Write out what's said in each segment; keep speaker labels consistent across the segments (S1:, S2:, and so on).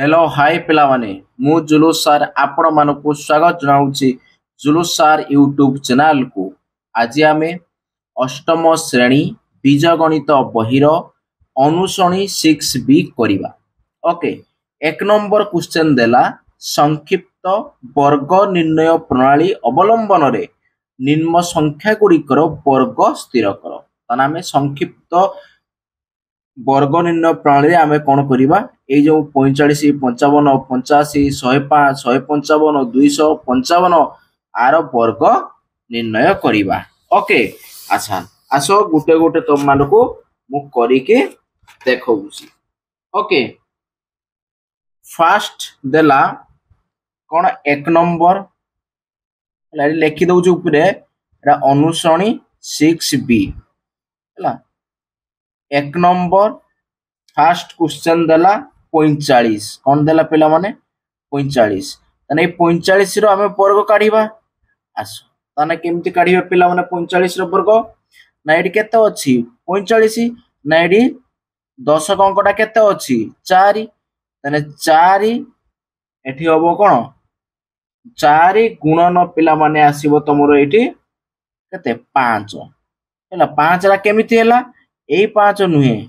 S1: Hello hi पिलामाने मु जुलूस सार आपण मानकु स्वागत जनाउछि जुलूस सार यूट्यूब चैनल को। आज आमे अष्टम श्रेणी बीजगणित बहिर अनुसरणी 6B करिबा। ओके, एक नंबर क्वेश्चन देला संक्षिप्त वर्ग निर्णय प्रणाली अवलंबन रे निम्न संख्या गुड़िकर वर्ग स्थिर कर। ताना आमे संक्षिप्त वर्ग निर्णय प्रणाली आमे कौन करिबा ए जो 45 55 85 105 155 255 आर वर्ग निर्णय करिबा। ओके, अच्छा आसो गुटे गुटे तुम मानको मु करिके देखौछि। ओके, फर्स्ट देला कौन एक नंबर लिखि दउछु ऊपरे एटा अनुसरणी 6B हला। एक नंबर फास्ट क्वेश्चन देला 45 कौन देला पिला माने 45 तने 45 रो हमें वर्ग काढिबा। आसो तने केमति काढिबा पिला माने 45 रो वर्ग ना एडी केते अछि 45 ना एडी दशक अंकटा केते अछि 4 तने 4 एठी होबो कोन 4 गुणन पिला माने आसीबो तमरो एठी केते 5 हैला। 5 रा केमिति हैला एई 5 नुहे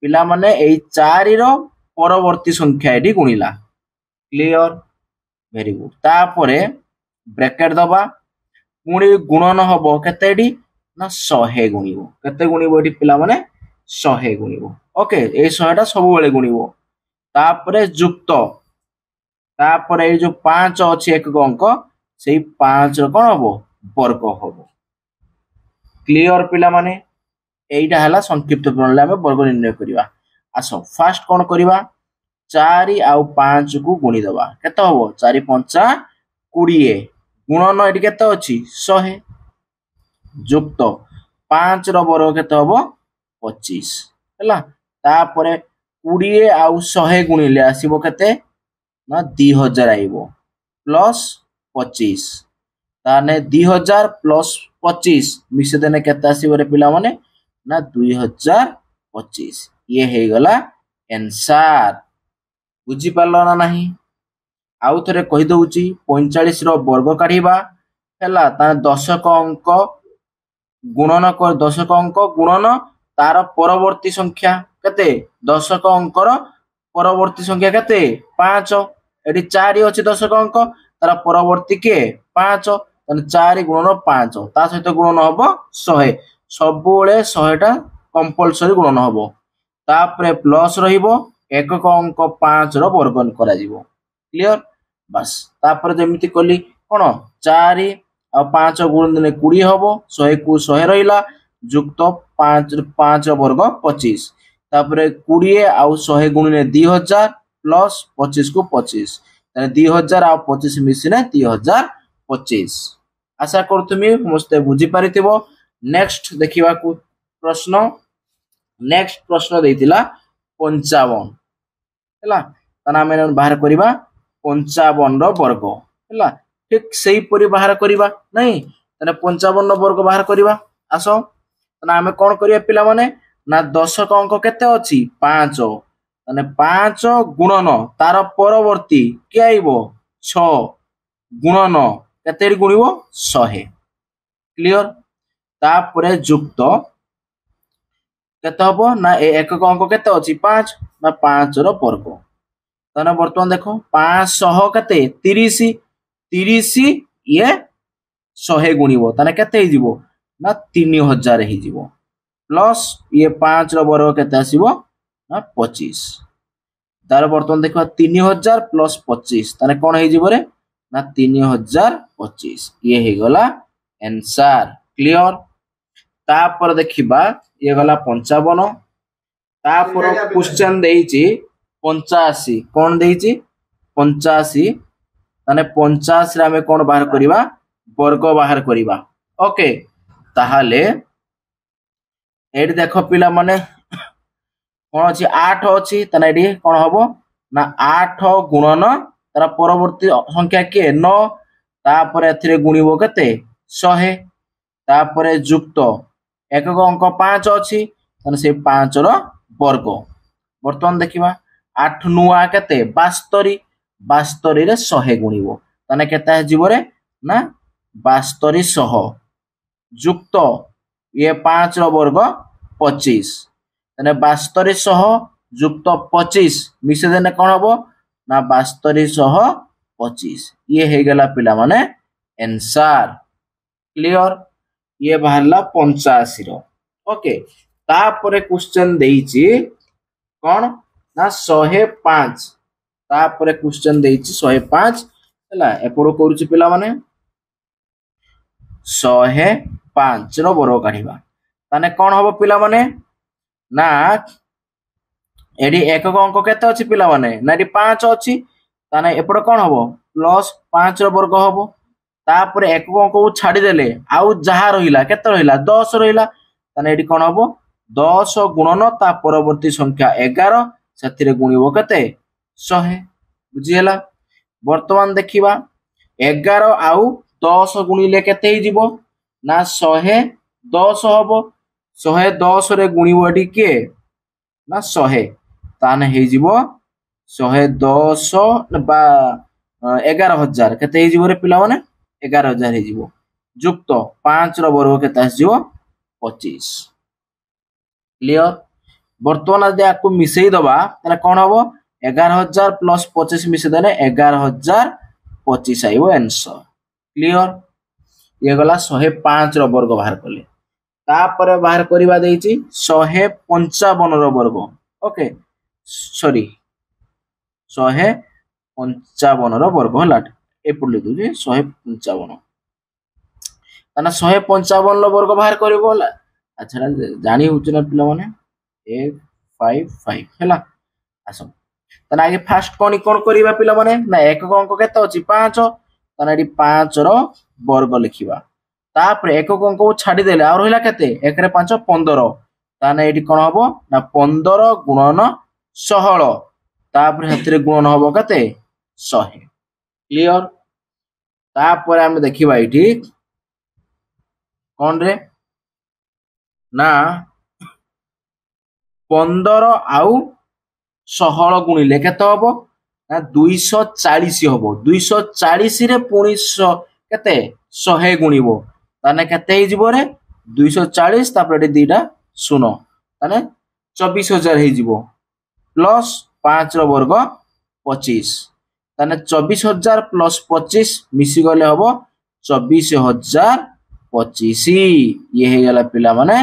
S1: पिला माने एई 4 रो परवर्ती संख्या एडी गुणिला। Clear, very good. तापरे ब्रैकेट दबा पुणी गुणन हबो केते एडी ना 100 गुणिबो केते गुणिबो एडी पिला माने 100 गुणिबो। ओके, एई 100 टा सब बेले गुणिबो। तापरे युक्त तापरे ए जो 5 अछि एक अंक सेई 5 रो कोन हबो वर्ग हबो। क्लियर पिला माने एइटा हला संक्षिप्त प्रणाली आमे वर्ग निर्णय करिवा। आसो फास्ट कोन करिवा 4 आउ 5 को गुणी दबा केते हबो 4 5 20 गुणन एडी केते अछि 100 युक्त 5 रो वर्ग केते हबो 25 हला। तापरे 20 आउ 100 गुणिले आसीबो केते ना 2000 आइबो प्लस 25 ताने 2000 प्लस 25 मिसे देने केते आसीबो रे पिला माने ना 2025। ये हे गला आंसर। बुझी पालो ना नहीं आउ थरे कहि दउची 45 रो वर्ग काढिबा हैला ता दशक अंक गुणन कर दशक अंक गुणन तार परवर्ती संख्या केते दशक अंकर परवर्ती संख्या केते 5 एडी 4 अछि दशक अंक तार परवर्ती के 5 तने 4 गुणन 5 ता सहित गुणन हबो 100 सबुले 100 टा कंपलसरी गुणन हबो। तापरे प्लस रहिबो एकक अंक 5 रो वर्ग करा जिवो। क्लियर, बस तापरे जेमिति कली कोन 4 आ 5 गुण देले 20 हबो 100 को 100 रहिला युक्त 5 रो वर्ग 25 तापरे 20 आ 100 गुणिले 2000 प्लस 25 को 25 तने 2000 आ 25 मिसिने 2025। आशा करतुमी समस्त बुझी पारिथिबो। नेक्स्ट देखिबा को प्रश्न नेक्स्ट प्रश्न देइतिला 55 हैला तना हम बाहर करिबा 55 रो वर्ग हैला। ठीक सही परि बाहर करिबा नहीं तने 55 रो वर्ग बाहर करिबा। आसो तना हम कोन करिया पिला माने ना दशक अंक केते अछि 5 तने 5 गुणन तार परवर्ती के आइबो 6 गुणन केते गुणिबो 100। क्लियर, तापरे युक्त केते हबो ना एकक अंक केते अछि 5 ना 5 रो वर्ग तने वर्तमान देखो 500 केते 30 30 ये 100 गुणिबो तने केते हि जिवो ना 3000 हि जिवो प्लस ये 5 रो वर्ग केते आसीबो ना 25 तार वर्तमान देखो 3000 प्लस 25 तने कोन हि जिवो रे ना 3025। ये हे गला आंसर। क्लियर, तापर देखिबा ये गला 55 तापर क्वेश्चन देइची 85 कोन देइची 85 तने 50 रे हमें कोन बाहर करिबा वर्ग बाहर करिबा। ओके, ताहाले एडी देखो पिला माने कोन अछि 8 अछि तने एडी कोन हबो ना 8 गुणन तार परवर्ती संख्या के 9 तापर एथिरे गुणिबो केते 100 तापर युक्त एकक अंक 5 अछि तने से 5 रो वर्ग। वर्तमान देखिबा 8 नुआ केते 72 72 रे 100 गुणिबो ताने केते जीवो रे ना 72 100 जुक्त ये 5 रो वर्ग 25 ताने 72 100 जुक्त 25 मिसे देने कोन हबो ना 72 100 25 ये हे गेला पिला माने आंसर क्लियर ये बाहरला 85 रो ओके तापरे क्वेश्चन देइची कोन ना 105 तापरे क्वेश्चन देइची 105 हला एपरो करूची पिला माने 105 रो वर्ग काढिबा ताने कोन हबो पिला माने ना एडी एकक अंक केते अछि पिला माने ना एडी 5 अछि ताने एपड़ कोन हबो प्लस 5 रो वर्ग हबो तापर एकक अंक को छाडी देले आउ जहा रहिला केते रहिला 10 रहिला ताने एडी कोन हबो 10 गुणन ता परवर्ती संख्या 11 सेथिरे गुणिबो केते 100 बुझियला वर्तमान देखिबा 11 आउ 10 गुणिले केते ही जीवो ना 110 हबो 110 रे गुणिबो एडी के ना 100 ताने हे जीवो 110 बा 11000 केते हे जीवो रे पिला माने 11000 हे जीवो जुक्त 5 रो वर्ग केते आस जीवो 25 क्लियर वर्तमान यदि आपको मिसई दबा ताले कोन हबो 11000 प्लस 25 मिसे देने 11025 आइबो आंसर क्लियर ये गला 105 रो वर्ग बाहर करले तापर बाहर करबा देइची 155 रो वर्ग ओके सॉरी 155 रो वर्ग हला ए पढले दुजी 155 ताना 155 रो वर्ग बाहर करबो हला अच्छा जानी होछ ना पिला माने 155 हला आसो ताना आगे फास्ट कोन करबा पिला माने ना एकक अंक केते अछि 5 ताना एडी 5 रो वर्ग लिखिबा तापर एकक अंक को छाडी देले आ रहिला केते 1 रे 5 15 ताना एडी कोन हबो ना 15 गुणन 16 तापर हेतरे गुणन हबो केते 100 क्लियर तापर हम देखिबा एठी कोन रे ना 15 आउ 16 गुणिले केते हबो ना 240 हबो 240 रे पुणी केते 100 गुणिबो ताने केते हे जिवो रे 240 तापर एटी दीटा सुनो ताने 24000 हे जिवो प्लस 5 रो वर्ग 25 ताने 24000 प्लस 25 मिसी गले हबो 24025 ये हे गला पिला माने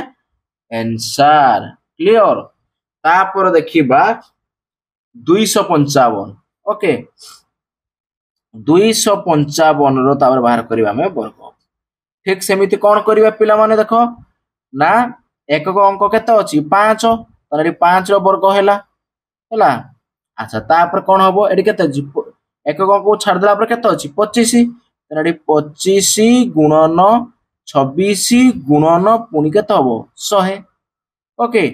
S1: आंसर क्लियर तापर देखिबा 255 ओके 255 रो तापर बाहर करबा में वर्ग ठीक सेमिति कोन करबा पिला माने देखो ना एकक अंक केते अछि 5 तने 5 रो वर्ग हैला अच्छा तापर कोन हबो एडी केते एकक अंक को छाड़ देला पर केते अछि 25 तने 25 गुणन 26 गुणन पुनी केते हबो 100 ओके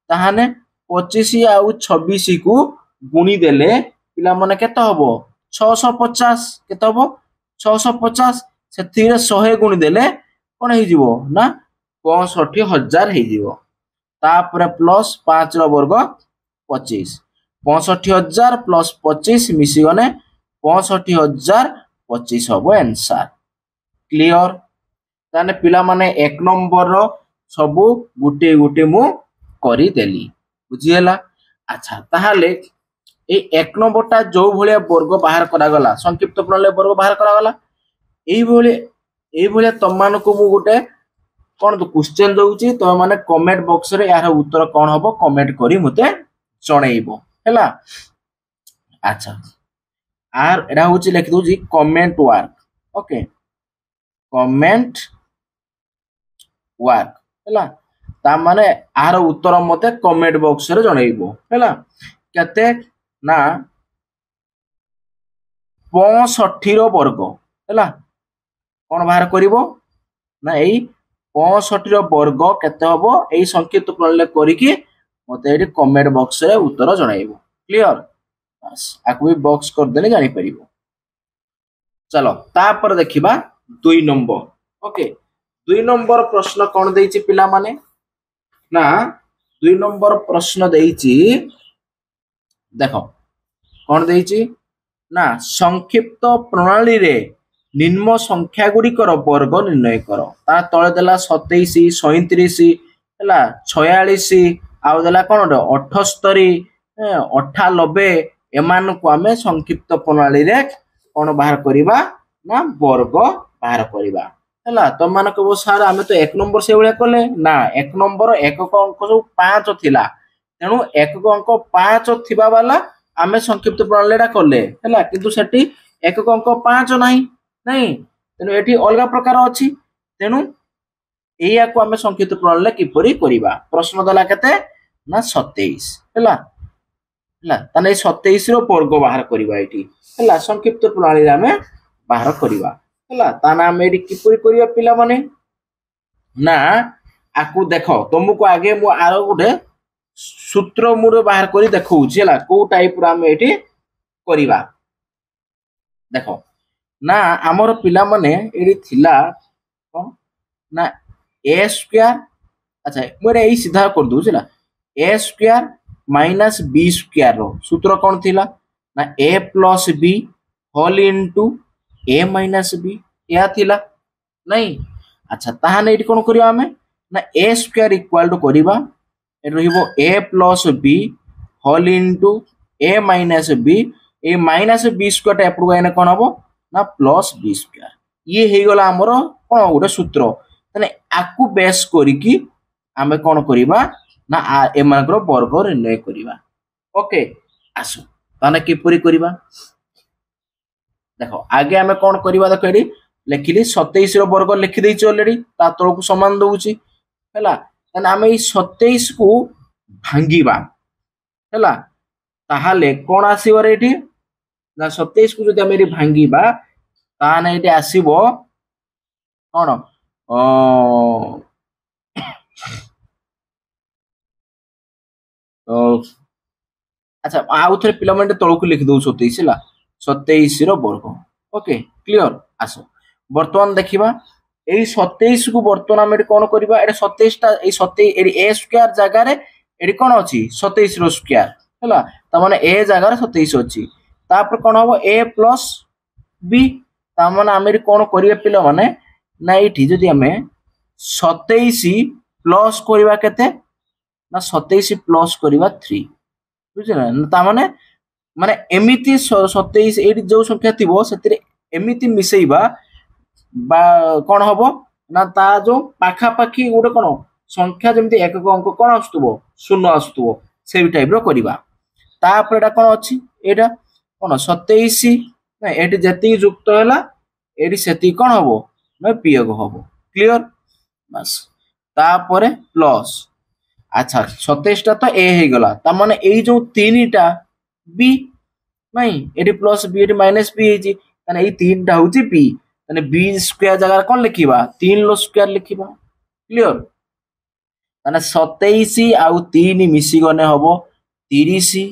S1: ताहाने 25 आउ 26 को गुणी देले पिला माने केते हबो 650 केते हबो 650 सेथिरे 100 गुणी देले कोन हे जिवो ना 65000 हे जिवो तापर प्लस 5 रो वर्ग 25 65000 प्लस 25 मिसी गने 65025 हबो आंसर क्लियर ताने पिला माने 1 नंबर रो सबु गुटे गुटे मु करी देली बुझियला अच्छा ताहाले ए 1 नंबरटा जो भलिया वर्ग बाहर करा गला संक्षिप्त प्रणाली वर्ग बाहर करा गला एई भलिया तमान को मु गुटे कोन तो क्वेश्चन दउची तो माने कमेंट बॉक्स रे यार उत्तर कोन हबो कमेंट करी मते जणैबो हैला अच्छा आर एडा होची लिख doji comment work okay comment work हैला ता माने आर उत्तर मते कमेंट बॉक्स रे जणैबो हैला केते ना 65 रो वर्ग हैला कोन बाहर करिवो ना एई 65 रो वर्ग केते हबो एई संक्षिप्त प्रणाली करी कि मते एडी कमेंट बॉक्स रे उत्तर जणाइबो क्लियर बस आकु भी बॉक्स कर देले जानि परिबो चलो तापर देखिबा 2 नंबर ओके 2 नंबर प्रश्न कोन देइछि पिला माने ना 2 नंबर प्रश्न देइछि देख कौन देइछि ना संक्षिप्त प्रणाली रे निम्न संख्या गुड़िकर वर्ग निर्णय कर ता तले देला 27 37 हैला 46 आउ देला कौन 78 98 एमान को आमे संक्षिप्त प्रणाली रे कौन बाहर करिबा ना वर्ग बाहर करिबा हैला तुम मान कहबो सर आमे तो एक नंबर से भलिया कले ना एक नंबर एकक अंक सब 5 थिला तेणु एकक अंक 5 थिबा वाला आमे संक्षिप्त प्रणाली रा कले हैला किंतु सेठी एकक अंक 5 नाही नहीं तेणु एठी अलगा प्रकार अछि तेणु एया को आमे संक्षिप्त प्रणाली किपरि करिबा प्रश्न दला केते ना 27 हैला हैला तने 27 रो वर्ग बाहर करिबा एठी हैला संक्षिप्त प्रणाली रे आमे बाहर करिबा हैला ताना आमे एठी किपरि करिबा पिला माने ना आकु देखो तुमको आगे मु आरो गुटे सूत्र मुरे बाहर करी देखौछि हैला को टाइप रा आमे एठी करिबा देखो ना आमर पिला माने एठी थिला कोन ना a स्क्वायर अच्छा मोरे एई सीधा कर दउ छला a square minus b square रो सूत्र कोन थिला ना a plus b whole into a minus b या थिला नहीं अच्छा ताहाने एठी कोन करियो आमे ना a स्क्वायर इक्वल टू करिबा एठी रहिबो a plus b whole into a minus b a minus b square एपड़ गाइना कोन हबो ना प्लस b स्क्वायर ये हे गला हमरो कोन गोटे सूत्र तने आकु बेस करी कि आमे कोन करिबा ना एमानकर वर्ग निर्णय करिबा ओके आसो ताने किपरि करिबा देखो आगे आमे कोन करिबा देखो एडी लेखिली 27 रो वर्ग लिखि देछि ऑलरेडी ता तळकु समान दउछि हैला तने आमे ई 27 को भांगीबा हैला ताहाले कोन आसीबो रे एठी ना 27 को जदि आमे एठी भांगीबा ताने एठी आसीबो कोन अच्छा आउ थे पिला माने तळकु लिखि दउ 27 हैला 27 रो वर्ग ओके क्लियर आसो वर्तमान देखिबा एई 27 को वर्तमान हम एठी कोन करबा एठी 27 ता एई 27 एठी a स्क्वायर जगह रे एठी कोन अछि 27 रो स्क्वायर हैला त माने a जगह रे 27 अछि तापर कोन हबो a प्लस b ता माने हम एठी कोन करिवे पिला माने ना एठी जदि हमें 27 प्लस करबा केते ना 27 प्लस करबा 3 बुझिना ता माने माने एमिति 27 एठी जो संख्या थिबो सेतिरे एमिति मिसेइबा बा कोन हबो ना ता जो पाखा पाखी गोटे कोन संख्या जेमति एकक अंक कोन आस्तुबो शून्य आस्तुबो सेही टाइप रो करबा तापर एटा कोन अछि एटा कोन 27 ना एठी जति युक्त हैला एठी सेति कोन हबो ना वियोग हबो क्लियर बस तापर प्लस अच्छा 27 टा तो ए हे गला ता माने एई जो तीनटा बी नहीं एटी प्लस बी एटी माइनस बी हेजी तने एई तीनटा होची बी तने बी स्क्वायर जगह कोन लिखिबा 3 लो स्क्वायर लिखिबा क्लियर तने 27 आउ 3 मिसी गने हबो 30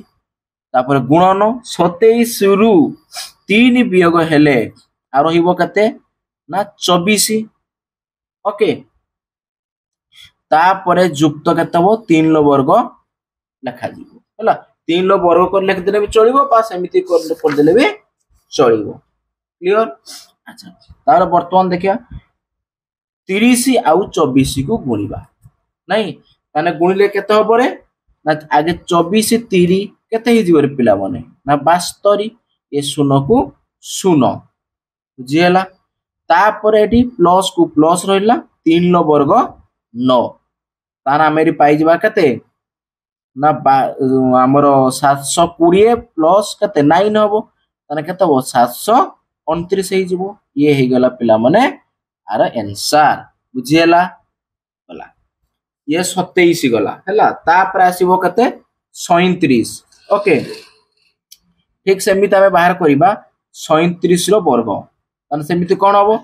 S1: तापर गुणन 27 रु 3 वियोग हेले आ रहिबो कते ना 24 ओके तापर युक्त केते हो 3 लो वर्ग लिखा जीवो हैला 3 लो वर्ग कर लिख देले भी चलिबो पास एमिति कर देले भी चलिबो क्लियर अच्छा तार वर्तमान देखिया 30 आउ 24 को गुणीबा नहीं माने गुणिले केते हो परे ना आगे 24 30 केते ही जीव रे पिला माने ना 72 ए शून्य को शून्य बुझियला तापर एठी प्लस को प्लस रहिला 3 लो वर्ग 9 ताना मेरी पाई जिबा केते ना हमर 720 प्लस केते 9 हबो ताने केते हो 729 हे जिवो ये हे गला पिला माने आर आंसर बुझियला गला ये 27 गला हैला तापर आसीबो केते 37 ओके ठीक सेमिति हमें बाहर करिबा 37 रो वर्ग ताने सेमिति कोन हबो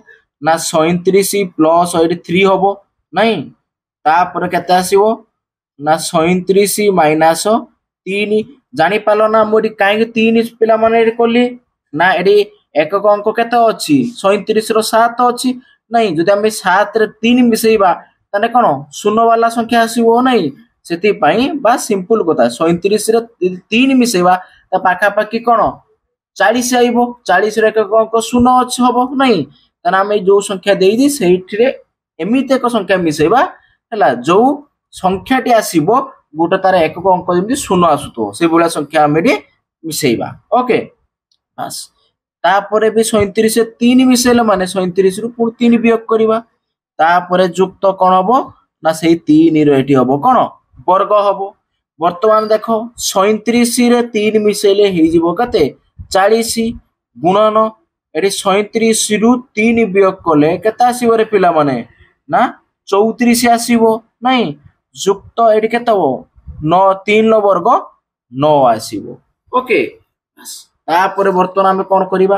S1: ना 37 प्लस 3 हबो नहीं तापर केते आसीबो ना 37 माइनस 3 जानि पालो ना मोडी काहे 3 पिला माने कोली ना एडी एकक अंक केते अछि 37 रो 7 अछि नहीं जदि हम 7 रे 3 मिसेइबा तने कोन शून्य वाला संख्या आसीबो नहीं ସେଥିପାଇଁ ବା ସିମ୍ପଲ କଥା 37 ରେ 3 ମିଶେଇବା ତା ପାଖାପାଖି କଣ 40 ଆଇବ 40 ରେ ଏକ ଅଙ୍କ ଶୂନ ଅଛି ହବ ନାହିଁ ତାହେଲେ ଆମେ ଯୋଉ ସଂଖ୍ୟା ଦେଇଛି ସେଇଥିରେ ଏମିତି ଏକ ସଂଖ୍ୟା ମିଶେଇବା ହେଲା ଯୋଉ ସଂଖ୍ୟାଟି ଆସିବ ଗୋଟେ ତାର ଏକକ ଅଙ୍କ ଯେମିତି ଶୂନ ଆସୁଥିବ ସେଇଭଳିଆ ସଂଖ୍ୟା ଆମେ ଏଠି ମିଶେଇବା ଓକେ ବାସ୍ ତାପରେ ବି 37 ରେ 3 ମିଶେଇଲେ ମାନେ 37 ରୁ ପୁଣି 3 ବିୟୋଗ କରିବା ତାପରେ ଯୁକ୍ତ କଣ ହବ ନା ସେଇ 3 ର ଏଠି ହବ କଣ ବର୍ଗ ହବ ବର୍ତ୍ତମାନ ଦେଖ 37 ରେ 3 ମିଶେଇଲେ ହେଇଯିବ କେତେ 40 ଗୁଣନ ଏଠି 37 ରୁ 3 ବିୟୋଗ କଲେ କେତେ ଆସିବ ରେ ପିଲାମାନେ ନା 34 ଆସିବ ନାଇଁ ଯୁକ୍ତ ଏଠି କେତେ ହବ 9 3 ର ବର୍ଗ 9 ଆସିବ ଓକେ ତାପରେ ବର୍ତ୍ତମାନ ଆମେ କଣ କରିବା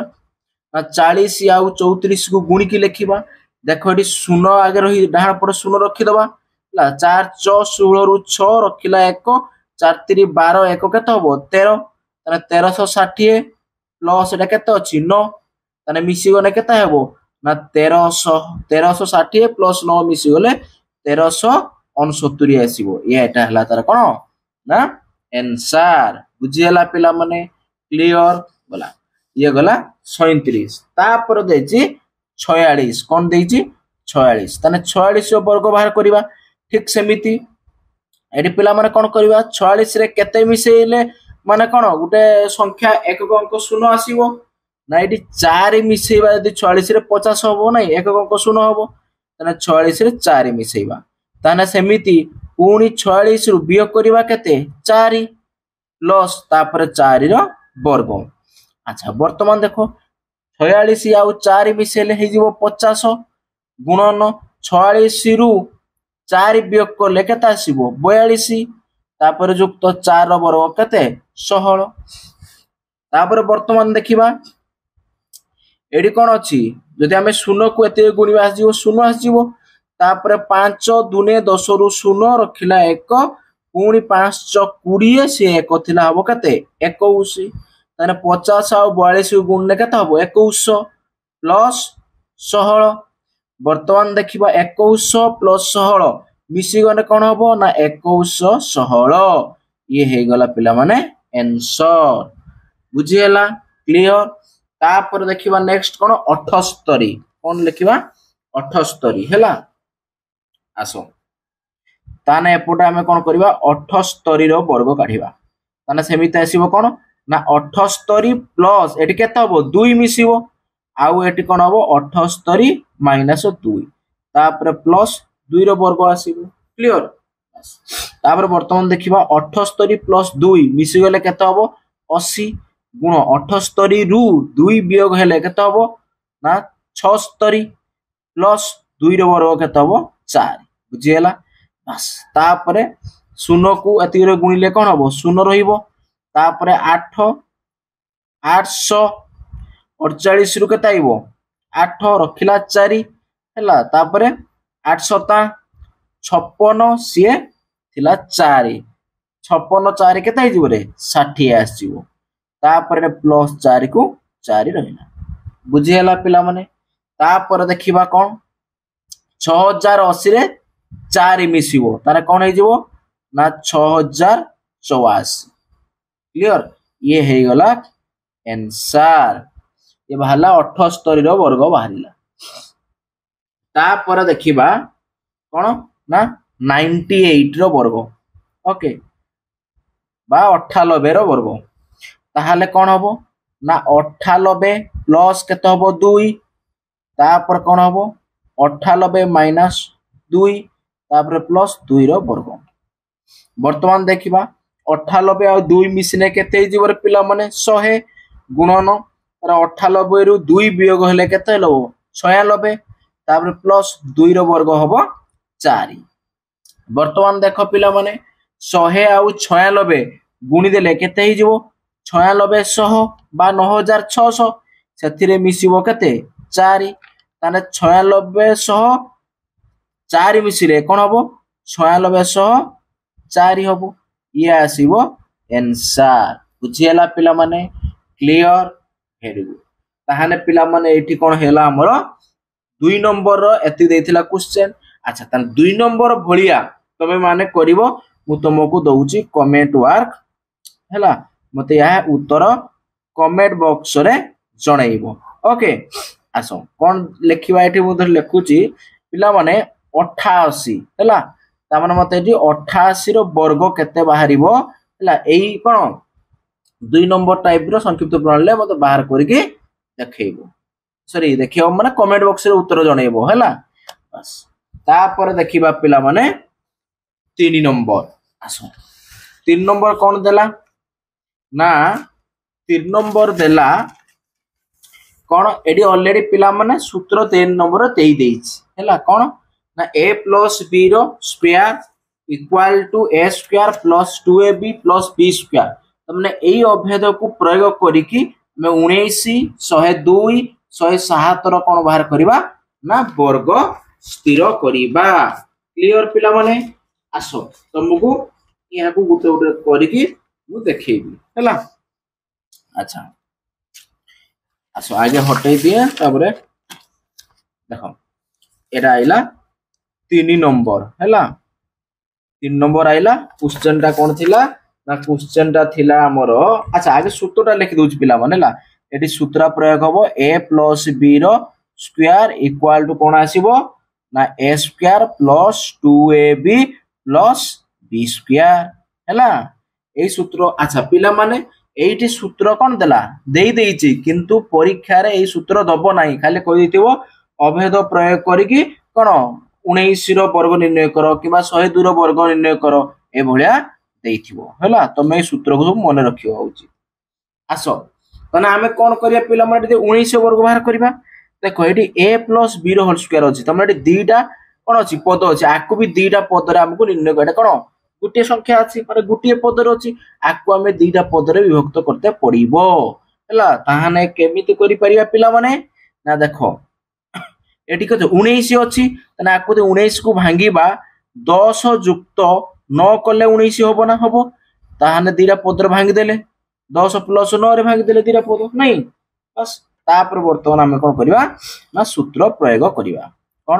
S1: ନା 40 ଆଉ 34 କୁ ଗୁଣିକି ଲେଖିବା ଦେଖ ଏଠି ଶୂନ ଆगे ରହି ଡାହାଣ ପଟେ ଶୂନ ରଖିଦବା ହେଲା 4 6 16 ରୁ 6 ରଖିଲା 1 4 3 12 1 କେତେ ହବ 13 ତାହେଲେ 1360 ପ୍ଲସ ଏଟା କେତେ ଅଛି 9 ତାହେଲେ ମିଶି ଗଲେ କେତେ ହେବ ନା 1360 ପ୍ଲସ 9 ମିଶି ଗଲେ 1369 ଆସିବ ଏଟା ହେଲା ତାର କଣ ନା आंसर बुझीगला पिला माने क्लियर गला ये गला 37 तापर देछि 46 कोन देछि 46 तने 46 रो वर्ग बाहर करबा ठीक सेमिति एडी पिला माने कोन करबा 46 रे केते मिसेइले माने कोन गुटे संख्या एकक अंक शून्य आसीबो ना एडी 4 मिसेइबा यदि 46 रे 50 होबो नै एकक अंक शून्य होबो तने 46 रे 4 मिसेइबा ताने सेमिति पुणी 46 रु वियोग करबा केते 4 प्लस तापर 4 रो वर्ग अच्छा वर्तमान देखो 46 आउ 4 मिसेले हे जीवो 50 गुणन 46 रु 4 वियोग करले केते आसीबो 42 तापर युक्त 4 रो वर्ग केते 16 तापर वर्तमान देखिबा एडी कोन अछि जदि हमें शून्य को एते गुणिबा आसीबो शून्य आसीबो तापर 5 दुने 10 रु शून्य रखिला 1 पुणी 5 20 से 1 थिला हबो केते 21 ताने 50 आ 42 गुणले केते हबो 21 प्लस 16 वर्तमान देखिबा 21 प्लस 16 मिसी गने कोन हबो ना 21 16 ये हे गला पिला माने आंसर बुझी हला क्लियर तापर देखिबा नेक्स्ट कोन 78 कोन लिखिबा 78 हेला आसो ताने एपोटा हमें कोन करबा 78 रो वर्ग काढिबा ताने सेमिते आसीबो कोन ना 78 प्लस एटी केते हबो 2 मिसिबो आउ एटी कोन हबो 78 माइनस 2 तापर प्लस 2 रो वर्ग आसीबो क्लियर तापर वर्तमान देखिबा 78 प्लस 2 मिसि गले केते हबो 80 गुण 78 रु 2 वियोग हेले केते हबो ना 76 प्लस 2 रो वर्ग केते हबो 4 बुझियला बस तापरे शून्य को एति रे गुणिले कोन हबो शून्य रहिबो तापरे 8 848 रु केते आइबो 8 रखिला 4 हैला तापरे 8 7 56 सिए थिला 4 56 4 केते आइ जिवो रे 60 आसीबो तापरे प्लस 4 को 4 रहिला बुझियला पिला माने तापर देखिबा कोन 6080 रे 4 मिसिबो तारे कोन हे जिवो ना 6084 क्लियर ये हे गला आंसर ये भाला 78 रो वर्ग बाहरिला तापर देखिबा कोन ना 98 रो वर्ग ओके बा 98 रो वर्ग ताहाले कोन हबो ना 98 प्लस केते हबो 2 तापर कोन हबो 98 माइनस 2 तापर प्लस 2 रो वर्ग वर्तमान देखिबा 98 आ 2 मिसिने केते जीवर पिला माने 100 गुणन तर 98 रु 2 वियोग हेले केते हलो 96 तापर प्लस 2 रो वर्ग हबो 4 वर्तमान देखो पिला माने 100 आ 96 गुणी देले केते ही जीवो 96 100 बा 9600 सेथिरे मिसिबो केते 4 ताने 96 100 4 मिसिले कोन हबो 96 100 4 हबो ये आसीबो आंसर बुझियला पिला माने क्लियर वेरी गुड ताहाने पिला माने एठी कोन हेला हमर 2 नंबर रो एति देथिला क्वेश्चन अच्छा त 2 नंबर भलिया तमे माने करिवो मु तुमको दउची कमेंट वर्क हैला मते यह उत्तर कमेंट बॉक्स रे जणाइबो ओके आसो कोन लेखिबा एठी मु लेखुची पिला माने 88 हैला ता माने मते एठी 88 रो वर्ग केते बाहरिबो हैला एई कोन 2 नंबर टाइप रो संक्षिप्त प्रणाली मते बाहर करके देखैबो सॉरी देखियो माने कमेंट बॉक्स रे उत्तर जणाइबो हैला बस ता पर देखिबा पिला माने 3 नंबर आसो 3 नंबर कोन देला ना 3 नंबर देला कौन एडी ऑलरेडी पिला माने सूत्र 3 नंबर देई देइछि हैला कौन ना a plus b रो square equal to a square plus 2ab plus b square तमने एई अभेद को प्रयोग करी कि मैं 19 102 107 रो कोन बाहर करबा ना वर्ग स्थिर करबा क्लियर पिला माने आसो तुमको यहा को गुटे गुटे करी कि मु देखैबी हैला अच्छा आसो आगे हटै दिए ताबरे देखो एटा आइला 3 नंबर हैला 3 नंबर आइला क्वेश्चन टा कोन थिला ना क्वेश्चन टा थिला हमरो अच्छा आगे सूत्रटा लिखि दोछ पिला माने ला एटी सूत्र प्रयोग हबो a plus b रो स्क्वायर इक्वल टू कोन आसीबो ना a square plus 2ab plus b square हैला एई सूत्र अच्छा पिला माने एइटी सूत्र कोन देला देई देइची किंतु परीक्षा रे एई सूत्र दबो नाही खाली कहि दिथिबो अभेद प्रयोग करिकि कोन 19 रो वर्ग निर्णय करो किबा 102 रो वर्ग निर्णय करो ए भलिया देइथिबो हैला तमे सूत्र को मन रखियो होउची आसो तने हमें कोन करिया पिला माने 19 वर्ग बाहर करबा देखो एटी a plus b रो होल स्क्वायर अछि तमे एटी दीटा कोन अछि पद अछि आकु भी दीटा पद रे हमकु निर्णय करडा कोन गुटे संख्या अछि माने गुटे पद रे अछि आकु हमें दीटा पद रे विभक्त करते पड़िबो हैला ताहाने केमिति करि परिया पिला माने ना देखो एटी कते 19 अछि तने आकु 19 को भांगीबा 10 युक्त 9 कले 19 होबो ना होबो ताहाने दीटा पद रे भांगी देले 10 प्लस 9 रे भांगी देले दीटा पद नै बस तापर वर्तमान हमें कोन करबा ना सूत्र प्रयोग करबा कोन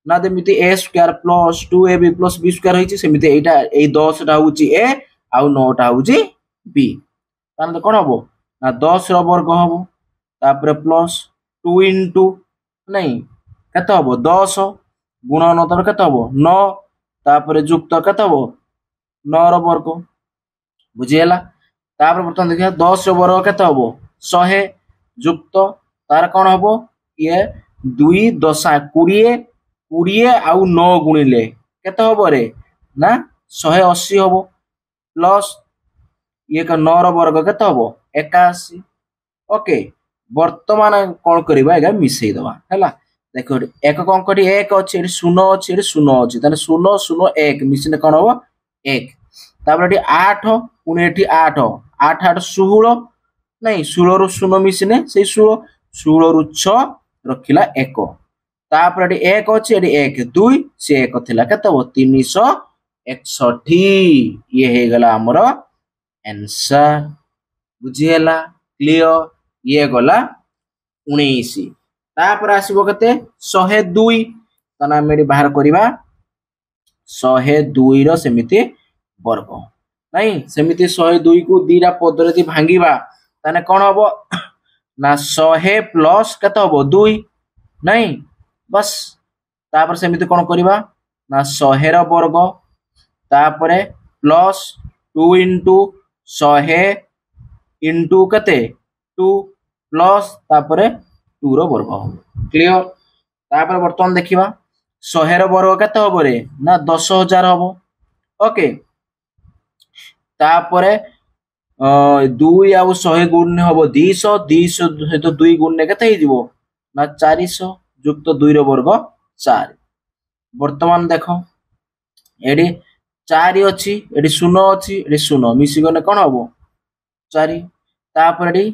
S1: ना देमिति a square plus 2ab plus b square होइछि सेमिति एटा ए 10 टा होउछि a आ 9 टा होउछि b ताने कोन हबो ना 10 रो वर्ग हबो तापर प्लस 2 into नै कते हबो 10 गुणन 9 तर कते हबो 9 तापर युक्त कते हबो 9 रो वर्ग बुझियला तापर बर्तन देखिया 10 रो वर्ग कते हबो 100 युक्त तार कोन हबो ये 2 10 20 20 आउ 9 गुणिले केते हबो रे ना 180 हबो प्लस ये का 9 रो वर्ग केते हबो 81 ओके वर्तमान कोन करबा एगा मिसई दबा हैला देखो एक अंकटी 1 अछि एठी 0 अछि एठी 0 अछि तने 0 0 1 मिसिने कोन हबो 1 तापर एठी 8 पुनी एठी 8 8 8 16 नै 16 रु 0 मिसिने सेई 16 16 रु 6 रखिला 1 तापर एठी 1 अछि एठी 1 2 से 1 थिला केते हो 361 ये हे गला हमर आंसर बुझियला क्लियर ये गला 19 तापर आसीबो केते 102 तना मेडी बाहर करिबा 102 रो सेमिति वर्ग नै सेमिति 102 को दीरा पद रे भांगीबा तने कोन हबो ना 100 प्लस केते हबो 2 नै बस तापर सेमिति कोन करिबा ना 100 रो वर्ग तापर प्लस 2 into 100 into केते 2 प्लस तापर 2 रो वर्ग क्लियर तापर वर्तमान देखिबा 100 रो वर्ग केते हबो रे ना 10000 हबो ओके तापर 2 आउ 100 गुण हबो 200 200 सहित 2 गुण ने केते हिजबो ना 400 युक्त 2 रो वर्ग 4 वर्तमान देखो एडी 4 अछि एडी 0 अछि एडी 0 मिसी गने कोन हबो 4 तापर एडी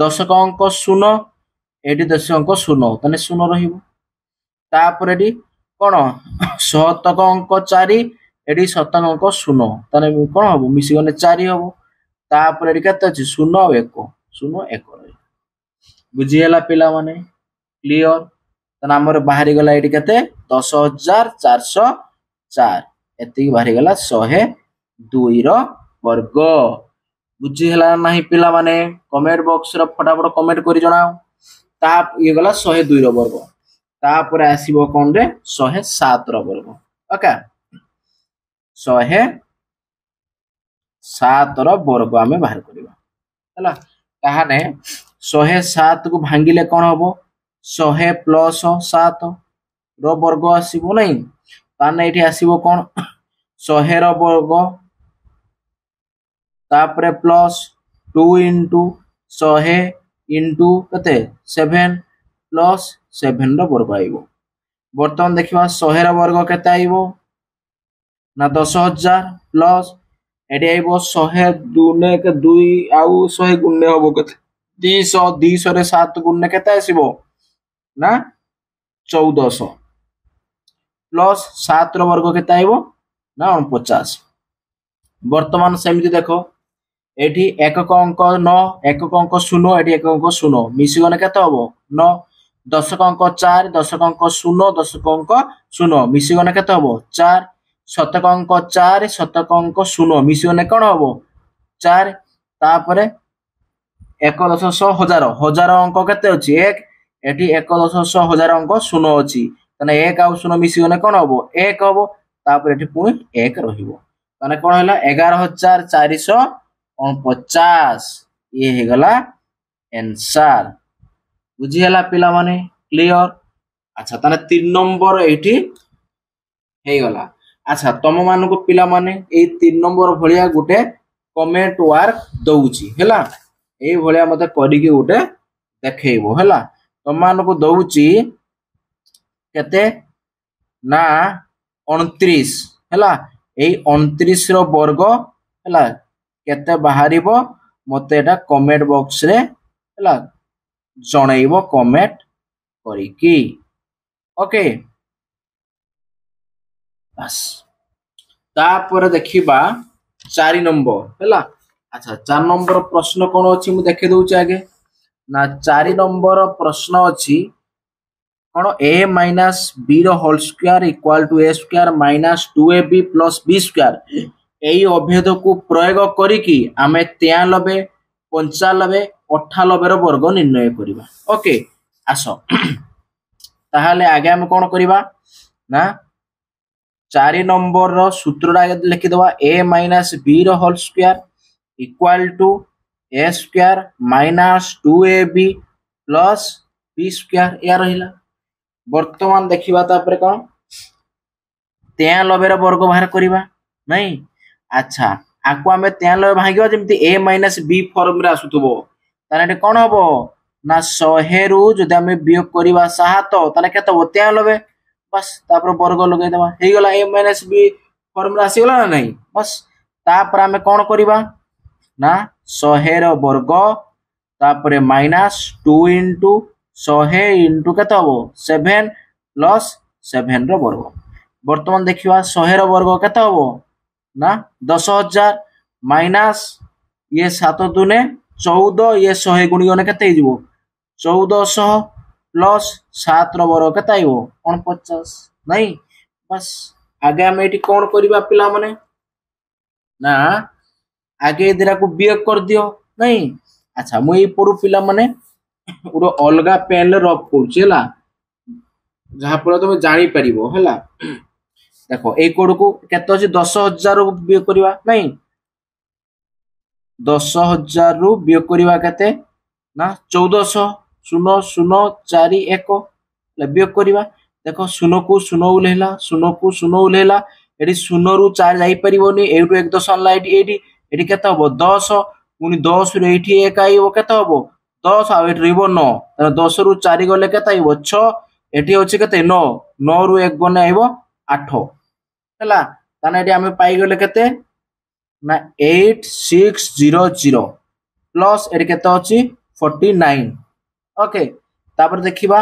S1: 10 अंक 0 एडी 10 अंक 0 तने 0 रहिबो तापर एडी कोन 7 अंक 4 एडी 7 अंक 0 तने कोन हबो मिसी गने 4 हबो तापर एडी केते अछि 0 आ 1 0 1 रहि बुझियला पिला माने क्लियर तने हमर बाहरी गला एडी केते 10404 एति बाहरी गला 100 2 ର वर्ग बुझी हला नाही पिला माने कमेंट बॉक्स रो फटाफट कमेंट करि जणाओ ता ये गला 102 रो वर्ग तापर आसीबो कोन रे 107 रो वर्ग ओके 107 रो वर्ग आमे बाहर करिबा हला ताहाने 107 को भांगिले कोन हबो 100 प्लस 7 रो वर्ग आसीबो नै ताने एठी आसीबो कोन 100 रो वर्ग तापर प्लस 2 इंटू 100 इंटू कते 7 प्लस 7 रो वर्ग आइबो वर्तमान देखिबा 100 रो वर्ग केते आइबो ना 10000 प्लस एडी आइबो 100 दुने के 2 आउ 100 गुणे होबो केते 200 200 रे 7 गुणे केते आसीबो ना 1400 प्लस 7 रो वर्ग केते आइबो ना 49 वर्तमान सेमिति देखो एठी एकक अंक 9 एकक अंक 0 एठी एकक अंक 0 मिसी गने केते हबो 9 दशक अंक 4 दशक अंक 0 दशक अंक 0 मिसी गने केते हबो 4 शतक अंक 4 शतक अंक 0 मिसी गने कोन हबो 4 तापरे 1/10 हजार हजार अंक केते अछि 1 एठी 1/10 हजार अंक 0 अछि तने 1 आ 0 मिसी गने कोन हबो 1 हबो तापरे एठी पुनी 1 रहिबो तने कोन हला 11450 ये हे गला आंसर बुझी हला पिला माने क्लियर अच्छा तने 3 नंबर एठी हे गला अच्छा तम मान को पिला माने ए 3 नंबर भलिया गुटे कमेंट वर्क दउची हला ए भलिया मते करी के गुटे देखैबो हला तम मान को दउची केते ना 29 हला ए 29 रो वर्ग हला केते बाहरिबो मते एटा कमेंट बॉक्स रे हला जणाइबो कमेंट करी की ओके बस तापर देखिबा 4 नंबर हला अच्छा 4 नंबर प्रश्न कोन अछि मु देखे दउची आगे ना 4 नंबर प्रश्न अछि कोन a माइनस b रो whole square equal to a square minus 2ab plus b square एई अभेद को प्रयोग करी कि आमे 93 95 98 रो वर्ग निर्णय करिबा ओके आसो ताहाले आगे हम कोन करिबा ना 4 नंबर रो सूत्रडा लिखि दवा a माइनस b रो whole square equal to a square minus 2ab plus b square या रहिला वर्तमान देखिबा तापर कोन 93 रो वर्ग बाहर करिबा नहीं अच्छा आको हमें 93 भागियो जेमति a माइनस b फॉर्म रे आसुतबो ताने कोन हबो ना 100 रु जदि हमें वियोग करिबा 7 ताने केते हो 93 बस तापर वर्ग लगे देबा हे गला a माइनस b फॉर्म रे आसी गला ना नहीं बस तापर हमें कोन करिबा ना 100 रो वर्ग तापर माइनस 2 इंटू 100 इंटू केते हबो 7 प्लस 7 रो वर्ग वर्तमान देखिबा 100 रो वर्ग केते हबो ना 10000 माइनस ये 7 दुने 14 ये 100 गुणी गने केते हिजबो 1400 प्लस 7 रो वर्ग केते आइबो 49 नहीं बस आगे हम एटी कोन करिबा पिला माने ना आगे दिरा को वियोग कर दियो नहीं अच्छा मु ए पडु पिला माने उडो अलगा पेन रफ करछि हला जहा पर तुम जानि परिबो हला देखो ए कोड को केते अछि 10000 रु वियोग करिवा नहीं 10000 रु वियोग करिवा केते ना 1400 0 0 4 1 ले वियोग करिवा देखो 0 को 0 उलेला 0 को 0 उलेला एडी 0 रु 4 जाई परिबोनी एटु 1 दशमलव लाइट एडी केते हबो 10 पुनी 10 रु एठी 1 आइबो केते हबो 10 आ एठी रिबो 9 त 10 रु 4 गले केते आइबो 6 एठी होछि केते 9 9 रु 1 गने आइबो 8 हला ताने एडी हमें पाई गले केते ना 8600 प्लस एडी केते अछि 49 ओके तापर देखिबा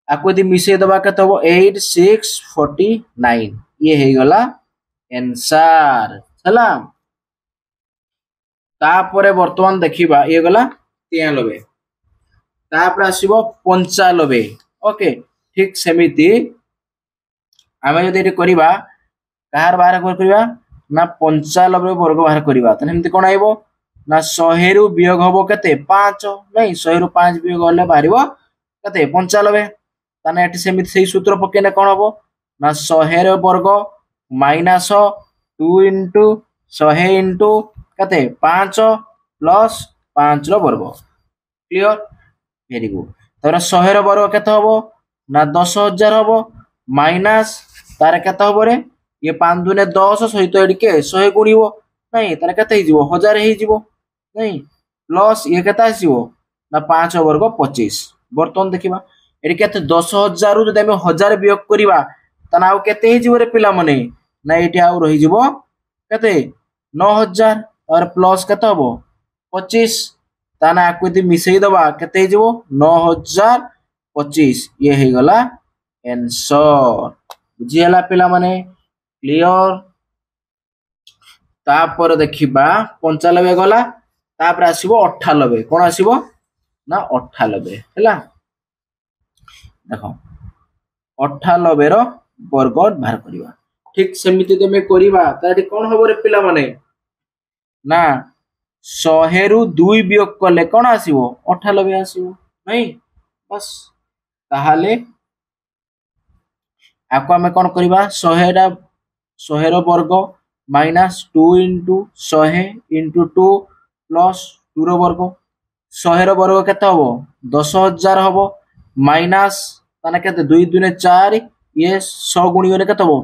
S1: आको यदि मिसे दबा केते हो 8649 ये हे गला आंसर हला तापरे वर्तमान देखिबा ये गला 93 तापर आसीबो 95 ओके ठीक सेमिति आमे जदि एटी करिबा कार बाहर कर करिबा ना 95 वर्ग बाहर करवा तेमती कौन आइब ना 100 रु वियोग हम के 5 नहीं 100 रु 5 वियोग हेल्ले बाहर के 95 ताने एटी सेमिति से सूत्र पकेने कौन हम ना 100 वर्ग माइनस 2 इंटू 100 इंटू के 5 प्लस 5 वर्ग क्लियर वेरी गुड तर 100 वर्ग केते हम ना 10,000 हम माइनस तार केते हम रे ये 5 दुने 10 सहित एडिके 100 गुणिबो नहीं तार केते ही जीवो 1000 ही जीवो नहीं प्लस ये केते आसीबो ना 5 वर्ग 25 बर्तन देखिबा एडी केते 10,000 रु जदि हम 1000 वियोग करिबा ताना आउ केते ही जीवो रे पिला मने ना एटी आउ रही जीवो केते 9,000 और प्लस केते हबो 25 ताना आकु यदि मिसई दबा केते ही जीवो 9,025 ये हे गला आंसर बुझी हला पिला माने क्लियर तापर देखिबा 95 गला तापर आसीबो 98 कोन आसीबो ना 98 हैला देखो 98 रो वर्ग बाहर करिवा ठीक सेमिति तमे करिवा ताठी कोन हबो रे पिला माने ना 100 रु 2 वियोग कले कोन आसीबो 98 आसीबो नहीं बस ताहाले आको हमें कौन करवा 100 रो वर्ग माइनस 2 इंटू 100 इंटू 2 प्लस 2 रो वर्ग 100 रो वर्ग केते हबो 10,000 हबो माइनस ताने केते 2 दुने 4 ये 100 गुणी गने केते हबो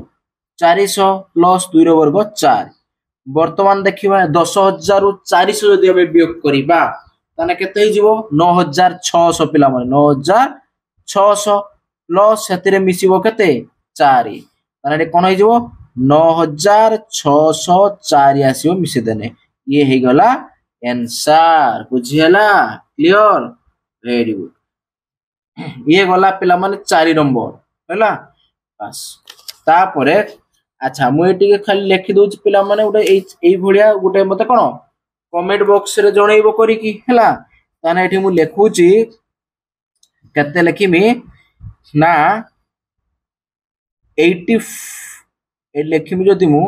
S1: 400 प्लस 2 रो वर्ग 4 वर्तमान देखिबा 10,000 रु 400 जदि हम वियोग करिबा ताने केते ही जीवो 9,600 पिला माने 9,600 प्लस सेतिरे मिसिबो केते 4 ताने कोन हो जीवो 9,604 आसीबो मिसि देने ये हे गला आंसर बुझी हला क्लियर वेरी गुड ये गला पिला माने 4 नंबर हैला बस तापरे अच्छा मु एटी के खाली लिखि दोछ पिला माने उडे एई भलिया गुटे मते कोन कमेंट बॉक्स रे जणैबो करी की हैला ताने एठी मु लेखुची केते लिखिमी ना 80 ए लिखिमी जदि मु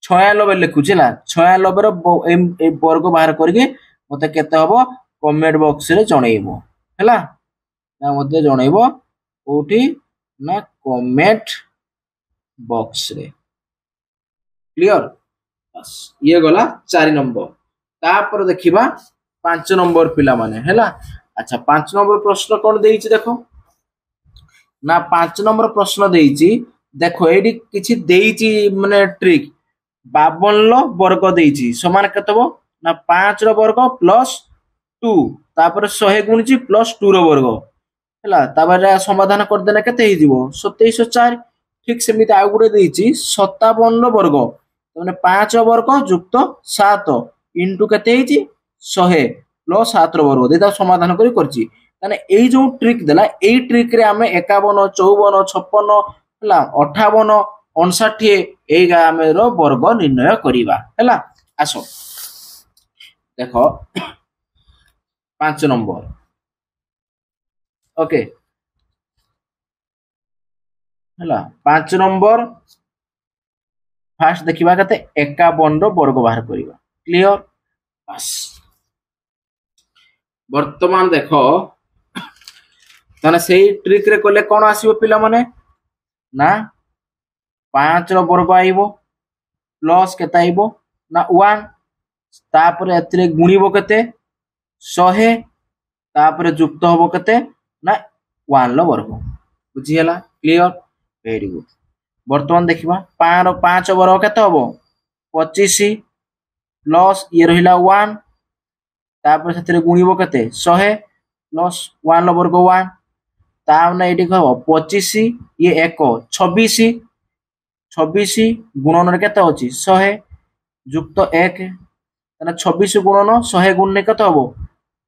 S1: 96 लिखुची ला 96 रो ए वर्ग बाहर करके मते केते हबो कमेंट बॉक्स रे जणैबो हैला ना मते जणैबो ओठी ना कमेंट बॉक्स रे क्लियर बस ये गला 4 नंबर तापर देखिबा 5 नंबर पिला माने हैला अच्छा 5 नंबर प्रश्न कोन देइछि देखो ना 5 नंबर प्रश्न देइछि देखो एडी किछि देइछि माने ट्रिक 52 लो वर्ग देइछि समान केतबो ना 5 रो वर्ग प्लस 2 तापर 100 गुणिछि प्लस 2 रो वर्ग हैला तापर समाधान कर देना केते ही जीवो 2704 ठीक सेमिति आ गुडे देइछि 57 रो वर्ग माने 5 रो वर्ग युक्त 7 इनटू केते हिछि 100 प्लस 7 रो वर्ग देता समाधान करी करछि ताने एई जो ट्रिक देला एई ट्रिक रे हमें 51 54 56 हला 58 59 एई गामे रो वर्ग निर्णय करिवा हला आसो देखो 5 नंबर ओके हला 5 नंबर फास्ट देखिबा कते 51 रो वर्ग बाहर करिवा क्लियर बस वर्तमान देखो ताने सेही ट्रिक रे कोले कोन आसीबो पिला माने ना 5 रो वर्ग आइबो प्लस केते आइबो ना 1 तापर एतरे गुणिबो केते 100 तापर युक्त होबो केते ना 1 लो वर्ग बुझी हला क्लियर वेरी गुड वर्तमान देखिबा 5 वर्ग केते होबो 25 प्लस ये रहिला 1 तापर सेतरे गुणिबो केते 100 प्लस 1 लो वर्ग 1 तामने एटी कहबो 25 ये 1 26 गुणन रे केते होची 100 युक्त 1 तने 26 गुणन 100 गुण ने केते होबो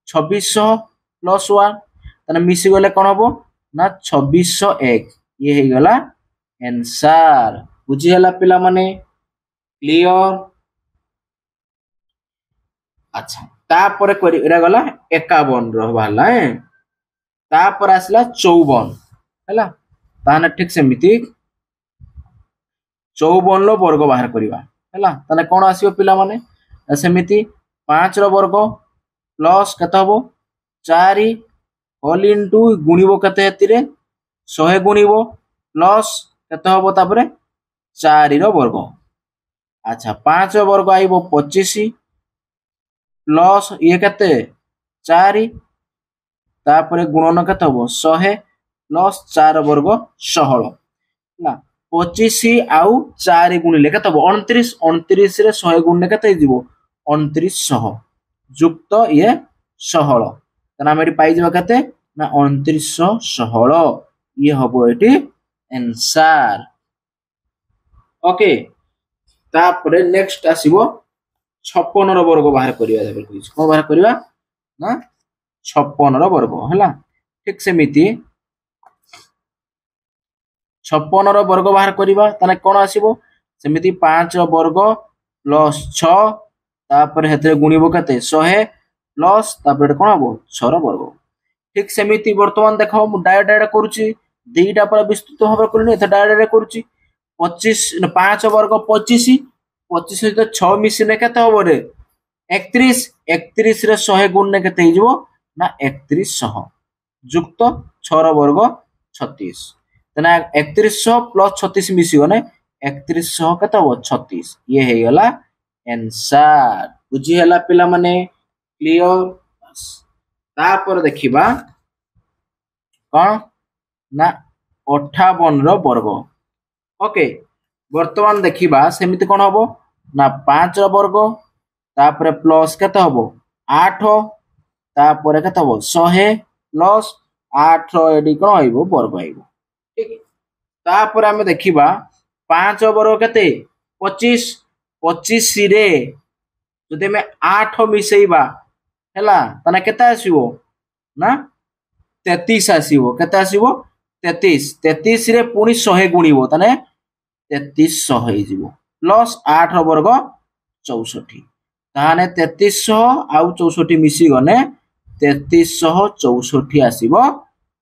S1: 2600 प्लस 1 तने मिसी गले कोन होबो ना 2601 ये हे गला आंसर बुझी हला पिला माने क्लियर अच्छा तापर करी एरा गला 51 रो वाला तापर आसला 54 हला ताने ठीक सेमिति 54 रो वर्ग बाहर करिवा हैला ताने कोन आसीबो पिला माने सेमिति 5 रो वर्ग प्लस केते हबो 4 होल इनटू गुणिबो केते हेतिरे 100 गुणिबो प्लस केते हबो तापरे 4 रो वर्ग अच्छा 5 रो वर्ग आइबो 25 प्लस ये केते 4 तापरे गुणन केते हबो 100 प्लस 4 वर्ग 16 ना 25 आउ 4 गुणिले केते हबो 29 29 रे 100 गुणने केते हिजिबो 2900 युक्त ये 16 तना हम एटी पाई जबा केते ना 2916 ये हबो एटी आंसर ओके तापरे नेक्स्ट आसीबो 56 रो वर्ग बाहर करिया देबे कहिस को बाहर करिवा ना 56 रो वर्ग हला ठीक सेमिति 56 रो वर्ग बाहर करिवा तने कोन आसीबो सेमिति 5 रो वर्ग प्लस 6 तापर हेतरे गुणिबो कते 100 प्लस तापर कोन हबो 6 रो वर्ग ठीक सेमिति वर्तमान देखो मु डायरेक्ट करूची दुईटा पर विस्तृत भाव करनी एत डायरेक्ट करूची 25 5 वर्ग 25 25 सहित 6 मिसिने केते हबो रे 31 31 रे 100 गुणने केते हिजबो ना 3100 युक्त 6 रो वर्ग 36 तना 3100 प्लस 36 मिसी गने 3100 केते हबो 36 ये हे गला आंसर बुझी हला पिला माने क्लियर तापर देखिबा कोन ना 58 रो वर्ग ओके वर्तमान देखिबा सेमिति कोन हबो ना 5 रो वर्ग तापर प्लस केते हबो 8 तापर केते हबो 100 प्लस 8 रो एडी कोन आइबो वर्ग आइबो ठीक तापर हम देखिबा 5 वर्ग केते 25 25 रे जदि में 8 मिसेइबा हैला तने केते आसीबो ना 33 आसीबो केते आसीबो 33 33 रे पुनी 100 गुणिबो तने 3300 हे जिवो प्लस 8 वर्ग 64 ताने 3300 आउ 64 मिसी गने 3364 आसीबो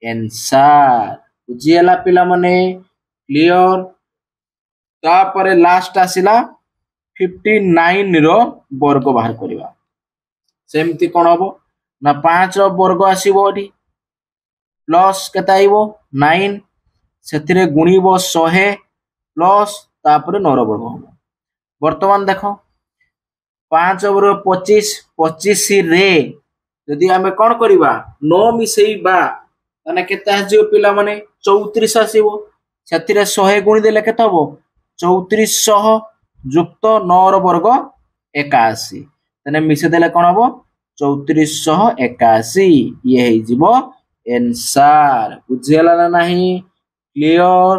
S1: आंसर बुझियला पिला माने क्लियर तापरे लास्ट आसिला 59 रो वर्ग बाहर करिवा सेमति कोन हबो ना 5 रो वर्ग आसीबो एठी प्लस केता आइबो 9 सेथिरे गुणिबो 100 प्लस तापरे 9 रो वर्ग हबो वर्तमान देखो 5 वर्ग 25 25 रे यदि हमें कोन करिबा 9 मिसेइबा तने केता आजियो पिला माने 34 आसीबो सेथिरे 100 गुणी देले केता हबो 3400 युक्त 9 रो वर्ग 81 तने मिसे देले कोन हबो 3481 ये हे जिवो आंसर बुझियला ना नाही क्लियर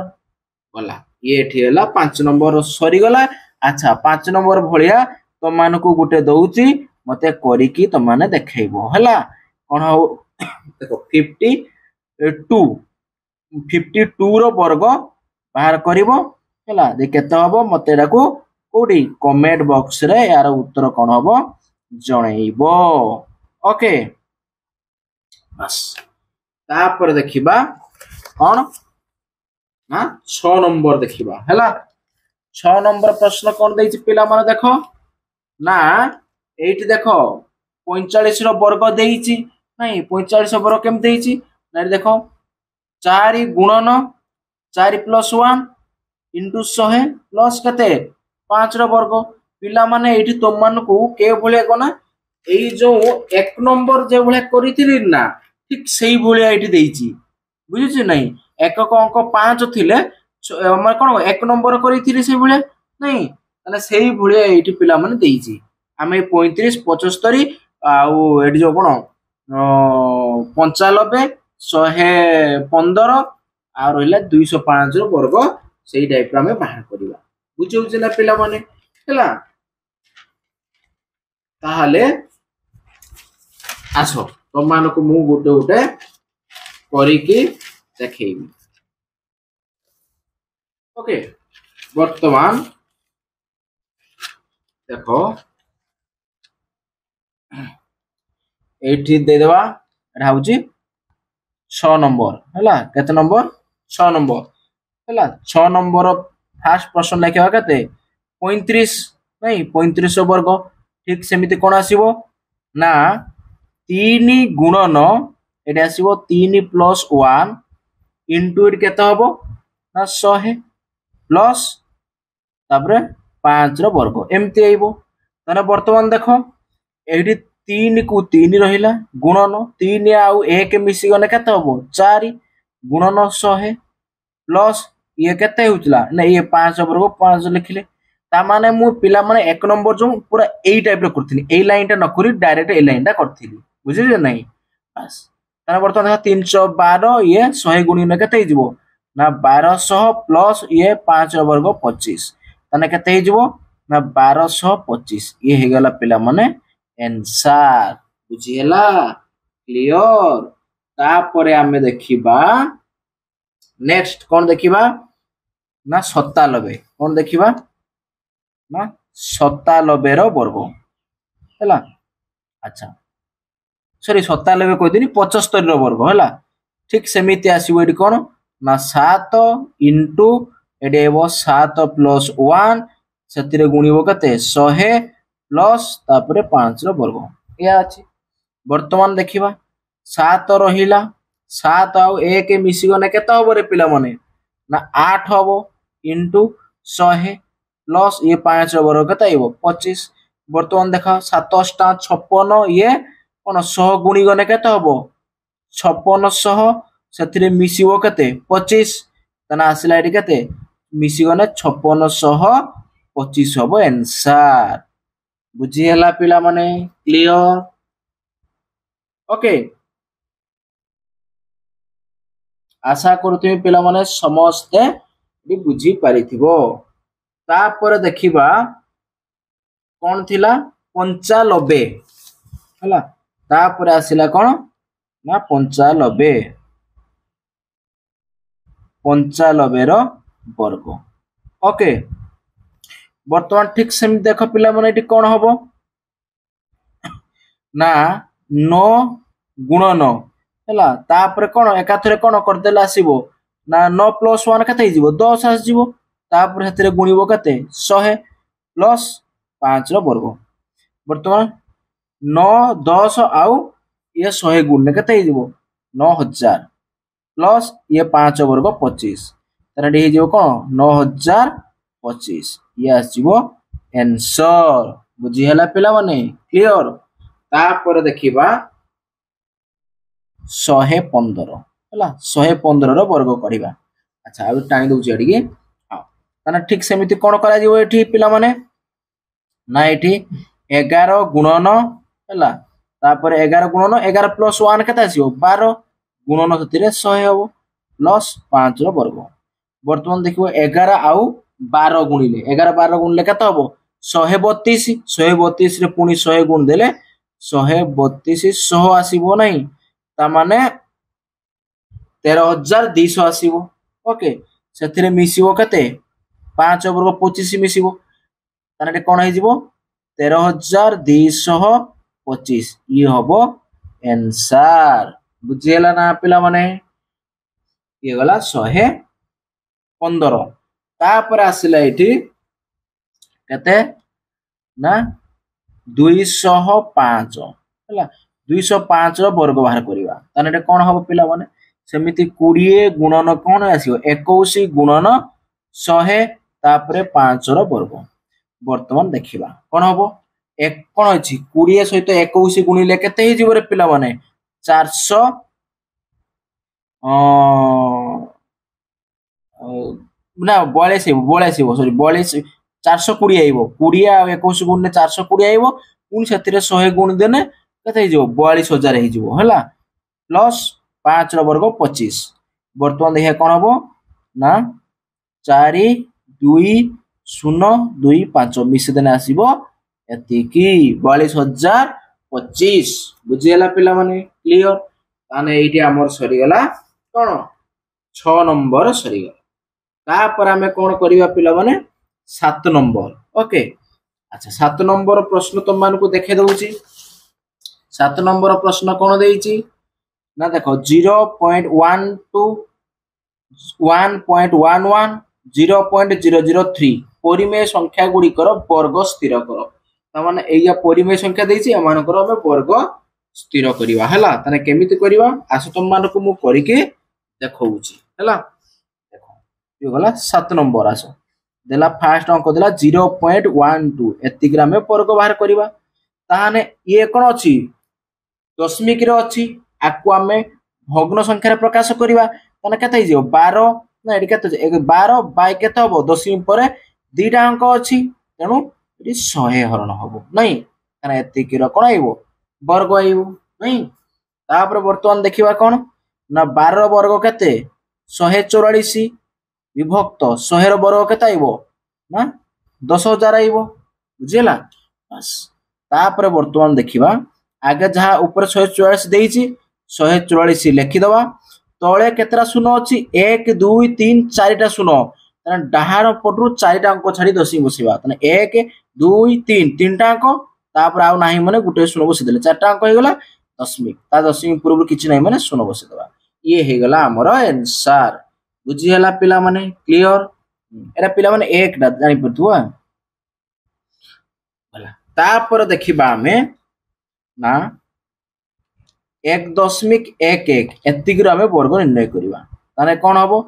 S1: गला ये एठी हला 5 नंबर सरी गला अच्छा 5 नंबर भलिया तो मानको गुटे दउची मते करी की तो माने देखैबो हला कोन हो देखो 52 रो वर्ग बाहर करिवो हला दे केते हबो मते डाको कोडी कमेंट बॉक्स रे यार उत्तर कोन हबो जणैबो ओके बस तापर देखिबा कोन ना 6 नंबर देखिबा हला 6 नंबर प्रश्न कोन दैछि पिला माने देखो ना एठी देखो 45 रो वर्ग देइछि नहीं 45 वर्ग केम देइछि ना देखो 4 गुणन 4 + 1 * 100 प्लस कते 5 रो वर्ग पिला माने एठी तुम मानकू के भले कोना एई जो 1 नंबर जे भले करिथिली ना ठीक सेही भले एठी देइछि बुझिछि नहीं एकक अंक 5 थिले हमर कोन 1 नंबर करिथिली सेही भले नहीं तने सेही भले एठी पिला माने देइछि आमे 35 75 आउ एठी जो कोन 95 115 आ रहिला 205 रो वर्ग सेही टाइप रा हमें बाहर करिवा बुझौछ ना पिला माने हला ताहाले आसो तो मानको मु गोटे गोटे करी की देखैबी ओके वर्तमान देखो एठी दे देबा एटा होची 6 नंबर हला केते नंबर 6 नंबर है 6 नंबर फास्ट प्रश्न लिखा के 35 नहीं 35 वर्ग ठीक सेमती कौन आसो ना 3 गुणन ये आसो 3 + 1 इंटू इट केते हबो ना 100 प्लस तापर 5 वर्ग एमती आइबो ताने वर्तमान देखो एठी 3 को 3 रहिला गुणन 3 आउ 1 मिसी गने केते हबो 4 गुणन 100 प्लस ये केते होउतला ना ये 5 वर्ग 5 लिखिले ता माने मु पिला माने 1 नंबर जो पूरा एई टाइप रो करथिनी एई लाइन टा न करी डायरेक्ट एई लाइन टा करथिली बुझिले नहीं बस ताने वर्तमान देखो 312 ये 100 गुणी ने केते हिजबो ना 1200 प्लस ये 5 वर्ग 25 ताने केते हिजबो ना 1225 ये हे गला पिला माने आंसर बुझिहेला क्लियर तापरे आमे देखिबा नेक्स्ट कौन देखिबा ना 97 कौन देखिबा ना 97 रो वर्ग हैला अच्छा सॉरी 97 कह दिनी 75 रो वर्ग हैला ठीक सेमिति आसीबो एडी कोन ना 7 इंटू एडी एबो 7 + 1 सेतिरे गुणिबो कते 100 प्लस तापरे 5 रो वर्ग या अछि वर्तमान देखिबा 7 रहिला 7 आउ 1 मिसी गने केते हबो रे पिला माने ना 8 हबो इंटू 100 प्लस ये 5 वर्ग केते आइबो 25 वर्तमान देखा 7 * 56 ये कोन 100 गुणी गने केते हबो 5600 सेथिरे मिसिबो केते 25 तना आसिला एडी केते मिसी गने 5600 25 हबो आंसर बुझी हला पिला माने क्लियर ओके आशा करूथि पिला माने समस्ते भी बुझी पारिथिबो तापर देखिबा कोन थिला 95 हला तापर आसिला कोन ना 95 रो वर्ग ओके वर्तमान ठीक सेम देखो पिला माने एटी कोन हबो ना 9 गुणन हला तापर कोन एकाथरे कोन कर देला आसीबो ना 9 + 1 कते हिजिबो 10 आसीबो तापर हेतरे गुणिबो कते 100 प्लस 5 रो वर्ग वर्तमान 9 10 आउ ये 100 गुण ने कते हिजिबो 9000 प्लस ये 5 वर्ग 25 तने हिजिबो कोन 9025 ये आसीबो आंसर बुझी हला पिला माने क्लियर तापर देखिबा 115 हला 115 रो वर्ग करिबा अच्छा आ टाइम दउची एडी हां तने ठीक सेमिति कोन करा जिवो एठी पिला माने ना एठी 11 गुणन हला तापर 11 गुणन 11 + 1 केते आसीबो 12 गुणन सतिरे 100 हबो प्लस 5 रो वर्ग वर्तमान देखिबो 11 आउ 12 गुणिले 11 12 गुणिले केते हबो 132 132 रे पुनी 100 गुण देले 132 100 आसीबो नाही ता माने 13200 आसीबो ओके सेथिरे मिसिबो कते 5 वर्ग 25 मिसिबो ताने कोन हे जिवो 13225 ये हबो आंसर बुझियला ना पिला माने ये गला 115 तापर आसिला एठी कते ना 205 हला 205 रो वर्ग बाहर करिवा ताने कोन हबो पिला माने सेमिति 20 गुणन कोन आसीबो 21 गुणन 100 तापरे 5 रो वर्ग वर्तमान देखिबा कोन हबो एक कोन अछि 20 सहित 21 गुणिले केते हि जिवरे पिला माने 400 ना 42 सॉरी 42 420 आइबो 20 आ 21 गुण ने 420 आइबो पुन सेतिरे 100 गुण देने केते हि जिवो 42000 हि जिवो हला प्लस 5 रो वर्ग 25 वर्तमान देखिया कोन हबो ना 4 2 0 2 5 मिसे देने आसीबो एति की 42025 बुझियला पिला माने क्लियर ताने एठी हमर सरी गला कोन 6 नंबर सरी गला तापर हमें कोन करिवा पिला माने 7 नंबर ओके अच्छा 7 नंबर प्रश्न तुम मान को देखे दउची 7 नंबर प्रश्न कोन देइची ना देखो 0.12 1.11 0.003 परिमेय संख्या गुड़िकर वर्ग स्थिर कर ताने एया परिमेय संख्या देछि एमानकर हम वर्ग स्थिर करिवा हला तने केमिति करिवा आसु तुम मानको मु करिके देखौछि हला देखो यो गला 7 नंबर आसो देला फर्स्ट अंक देला 0.12 एति ग्राम वर्ग बाहर करिवा ताने ये कोन अछि दशमिक रे अछि आकु हमें भग्न संख्या रे प्रकाश करिवा ताने केते हिजो 12 ना एडी केते 12 बाय केते हबो दशमिक परे दुईटा अंक अछि तेनु एटी 100 हरण हबो नहीं ताने एति किरो कोन आइबो वर्ग आइबो नहीं तापर वर्तमान देखिबा कोन ना 12 वर्ग केते 144 विभक्त 100 वर्ग केते आइबो ना 10000 आइबो बुझिला बस तापर वर्तमान देखिबा आगे जहाँ ऊपर 144 देइछि 144 लिखि दवा तळे केतरा शून्य अछि 1 2 3 4टा शून्य तने डाहार पटरु 4टा अंक छाडी दसी बसिबा तने 1 2 3 तीनटा अंक तापर आउ नाही माने गुटे शून्य बसि देले 4टा अंक हे गला दशमिक ता दशमिक पूर्व किछि नाही माने शून्य बसि दवा ये हे गला हमर आंसर बुझी हला पिला माने क्लियर एरा पिला माने एक डा जानि पथुआ भला तापर देखिबा हमें ना 1.11 एतिक आमे वर्ग निर्णय करिबा ताने कोन हबो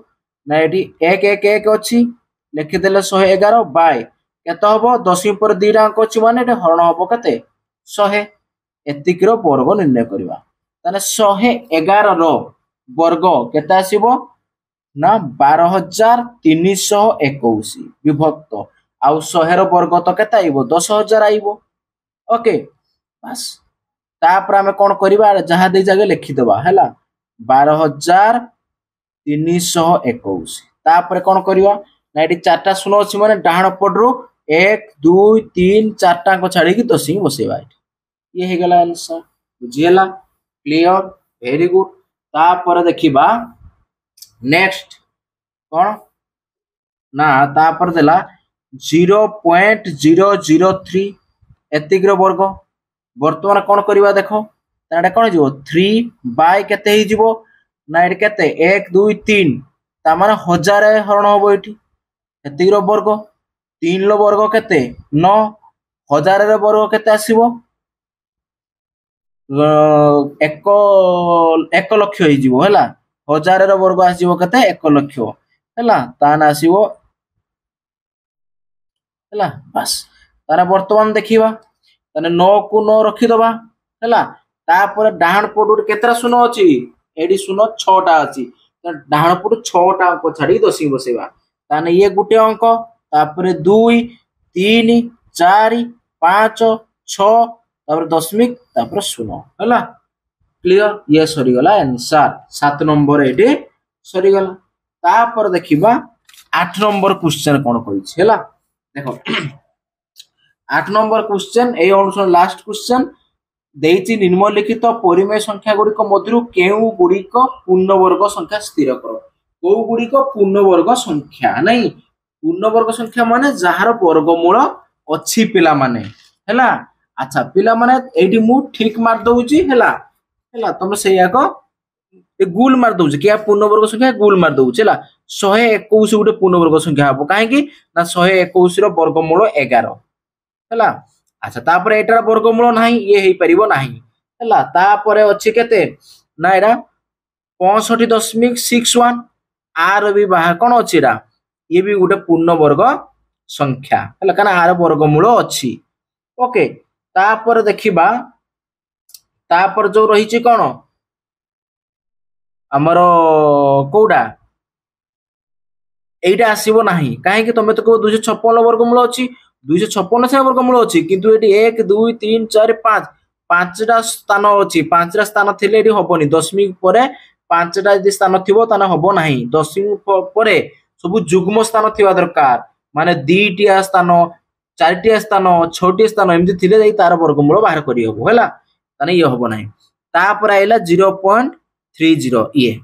S1: ना एटी 111 अछि लिखि देले 111 बाय केते हबो दशमिक पर दुईटा अंक अछि माने एटा हरण हबो केते 100 एतिक रो वर्ग निर्णय करिबा ताने 111 रो वर्ग केते आसीबो ना 12321 विभक्त आउ 100 रो वर्ग तो केते आइबो 10000 आइबो ओके बस तापर आमे कोन करिबा जहा दे जागे लिखि देबा हैला 12321 तापर कोन करिबा ना एटी चारटा शून्य अछि माने डाहण पडरो 1 2 3 चारटा को छाडी की दशमी बसेबा ये हे गेला आंसर बुझियला क्लियर वेरी गुड तापर देखिबा नेक्स्ट कोन ना तापर देला 0.003 एतिक रो वर्ग वर्तमान कोन करिवा देखो ताडा कोन जिवो 3 बाय केते हि जिवो ना एट केते 1 2 3 ता माने 1000 हरण होबो एठी एतिक रो वर्ग 3 लो वर्ग केते 9 1000 रो वर्ग केते आसीबो 1 लक्ष हि जिवो हला 1000 रो वर्ग आसीबो केते 1 लक्ष हला ता ना आसीबो हला बस तारा वर्तमान देखिबा तने 9 को 9 रखि दबा हला तापर डाहण पटु केतरा शून्य अछि एडी शून्य 6 टा अछि त डाहण पटु 6 टा अंक छाडी दसी बसेबा ताने ये गुटे अंक तापर 2 3 4 5 6 तापर दशमिक तापर शून्य हला क्लियर ये सरी गला आंसर 7 नंबर एडी सरी गला तापर देखिबा 8 नंबर क्वेश्चन कोन कहिछि हला देखो 8 नंबर क्वेश्चन ए अनुसार लास्ट क्वेश्चन देइछि निम्नलिखित परिमेय संख्या गुड़िक मध्यरु केउ गुड़िक पूर्ण वर्ग संख्या स्थिर करो को गुड़िक पूर्ण वर्ग संख्या नहीं पूर्ण वर्ग संख्या माने जहार वर्गमूल अछि पिला माने हैला अच्छा पिला माने एडी मु ठीक मार दउची हैला हैला तुम सेयाको ए गुल मार दउची किया पूर्ण वर्ग संख्या गुल मार दउची हैला 121 गुटे पूर्ण वर्ग संख्या हबो काहे कि ना 121 रो वर्गमूल 11 हैला अच्छा तापर एटार वर्गमूल नाही ये हेई परिबो नाही हैला तापर अछि केते ना एडा 65.61 आर भी बाहर कोन अछि रा ये भी गुटे पूर्ण वर्ग संख्या हैला काना आर वर्गमूल अछि ओके तापर देखिबा तापर जो रहिछि कोन हमरो कोडा एटा आसीबो नाही काहे कि तमे तो को 256 वर्गमूल अछि 256 से वर्गमूल अछि किंतु एटी 1 2 3 4 5 पांचटा स्थान अछि पांचटा स्थान थिले एटी होबनी दशमिक परे पांचटा यदि स्थान थिबो ताने होबो नाही दशमिक परे सब जुग्म स्थान थिबा दरकार माने दुईटिया स्थान चारटिया स्थान छटिया स्थान एमति थिले जाई तार वर्गमूल बाहर करि होबो हैला ताने ये होबो नाही तापर आइला 0.30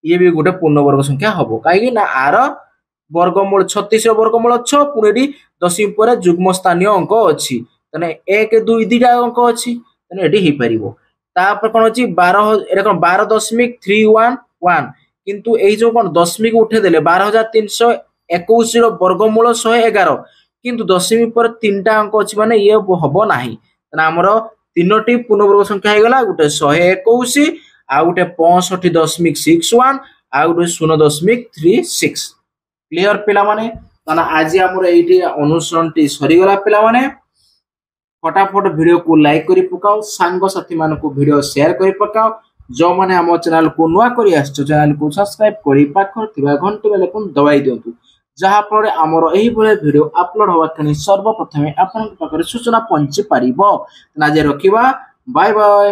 S1: ये भी गोटे पूर्ण वर्ग संख्या होबो काहे कि ना आर वर्गमूल 36 रो वर्गमूल 6 पुनेडी दशमिक पर जुग्म स्थानीय अंक अछि तने 1 2 दिटा अंक अछि तने एडी हि परिबो तापर कोन अछि 12 एरा कोन 12.311 किंतु एई जो कोन दशमिक उठे देले 12321 रो वर्गमूल 111 किंतु दशमी पर तीनटा अंक अछि माने ये हबो नाही तने हमरो तीनोटी पूर्णवर्ग संख्या हे गला गुटे 121 आ गुटे 65.61 आ गुटे 0.36 क्लियर पिला माने ताना आज हमर एठी अनुसरण टी सरी गला पिला माने फटाफट वीडियो को लाइक करी पकाओ सांग साथी मान को वीडियो शेयर करी पकाओ जो माने हम चैनल को नुआ करी आछो चैनल को सब्सक्राइब करी पाखर थिबा घंटी बेल को दबाई दियंतु जहा पर हमर एही भले वीडियो अपलोड होवा कनी सर्वप्रथमे आपन पाखरे सूचना पहुंची परिबो ना जे रखिबा बाय बाय।